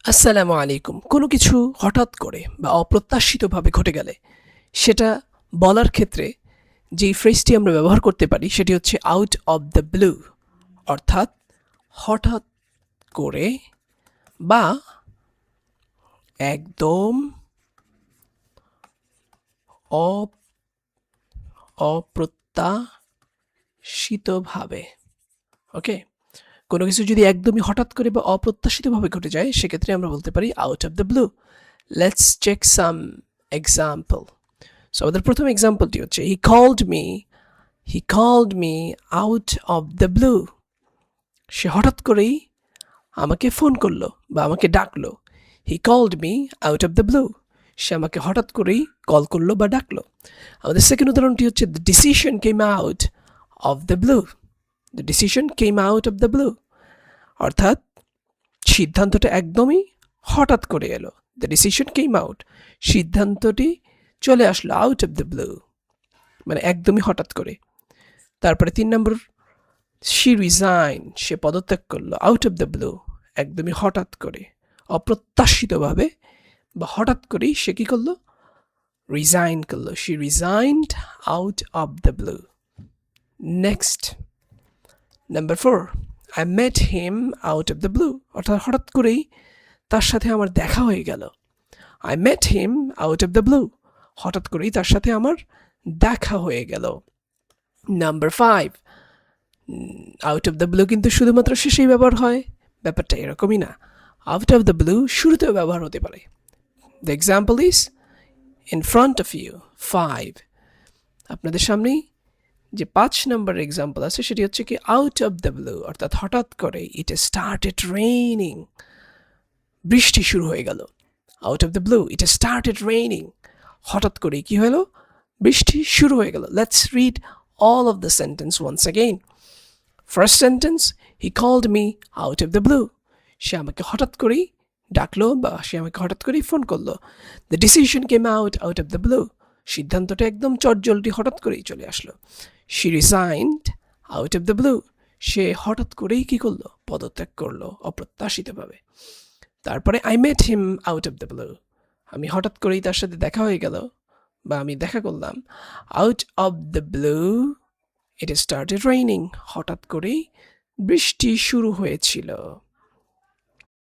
আসসালামু আলাইকুম। কোনো কিছু হঠাৎ করে বা অপ্রত্যাশিতভাবে ঘটে গেলে সেটা বলার ক্ষেত্রে যেই ফ্রেজটি আমরা ব্যবহার করতে পারি সেটি হচ্ছে আউট অফ দ্য ব্লু, অর্থাৎ হঠাৎ করে বা একদম অ- অপ্রত্যাশিতভাবে। ওকে, কোনো কিছু যদি একদমই হঠাৎ করে বা অপ্রত্যাশিতভাবে ঘটে যায় সেক্ষেত্রে আমরা বলতে পারি out of the blue. Let's check some example. So আমাদের প্রথম এক্সাম্পলটি হচ্ছে he called me out of the blue. সে হঠাৎ করেই আমাকে ফোন করলো বা আমাকে ডাকলো। He called me out of the blue. সে আমাকে হঠাৎ করেই কল করলো বা ডাকলো। আমাদের সেকেন্ড উদাহরণটি হচ্ছে the decision came out of the blue. The decision came out of the blue, অর্থাৎ সিদ্ধান্তটা একদমই হঠাৎ করে এলো। দ্য ডিসিশন কেম আউট, সিদ্ধান্তটি চলে আসলো আউট অফ দ্য ব্লু, মানে একদমই হঠাৎ করে। তারপরে 3 নম্বর, শি রিজাইন, সে পদত্যাগ করলো আউট অফ দ্য ব্লু, একদমই হঠাৎ করে, অপ্রত্যাশিতভাবে বা হঠাৎ করেই সে কি করলো, রিজাইন করলো। She resigned out of the blue. Next, number 4, I met him out of the blue, অর্থাৎ হঠাৎ করেই তার সাথে আমার দেখা হয়ে গেল। I met him out of the blue, হঠাৎ করেই তার সাথে আমার দেখা হয়ে গেল। Number 5, out of the blue কিন্তু শুধুমাত্র শেষেই ব্যবহার হয়, ব্যাপারটা এরকমই না। আউট অফ দ্য ব্লু শুরুতেও ব্যবহার হতে পারে। The example is in front of you 5। আপনাদের সামনেই যে 5 নম্বর এক্সাম্পল আছে সেটি হচ্ছে কি আউট অফ দ্য ব্লু, অর্থাৎ হঠাৎ করে ইট স্টার্টেড রেইনিং, বৃষ্টি শুরু হয়ে গেল। Out of the blue it started raining, হঠাৎ করে কি হলো, বৃষ্টি শুরু হয়ে গেল। Let's read all of the sentence once again. First sentence, he called me out of the blue. সে আমাকে হঠাৎ করেই ডাকলো বা সে আমাকে হঠাৎ করেই ফোন করলো। The decision came out of the blue. সিদ্ধান্তটা একদম চটজলদি হঠাৎ করেই চলে আসলো। She resigned out of the blue. সে হঠাৎ করেই কি করলো, পদত্যাগ করলো অপ্রত্যাশিতভাবে। তারপরে I met him out of the blue. আমি হঠাৎ করেই তার সাথে দেখা হয়ে গেল বা আমি দেখা করলাম। Out of the blue it started raining. হঠাৎ করেই বৃষ্টি শুরু হয়েছিল।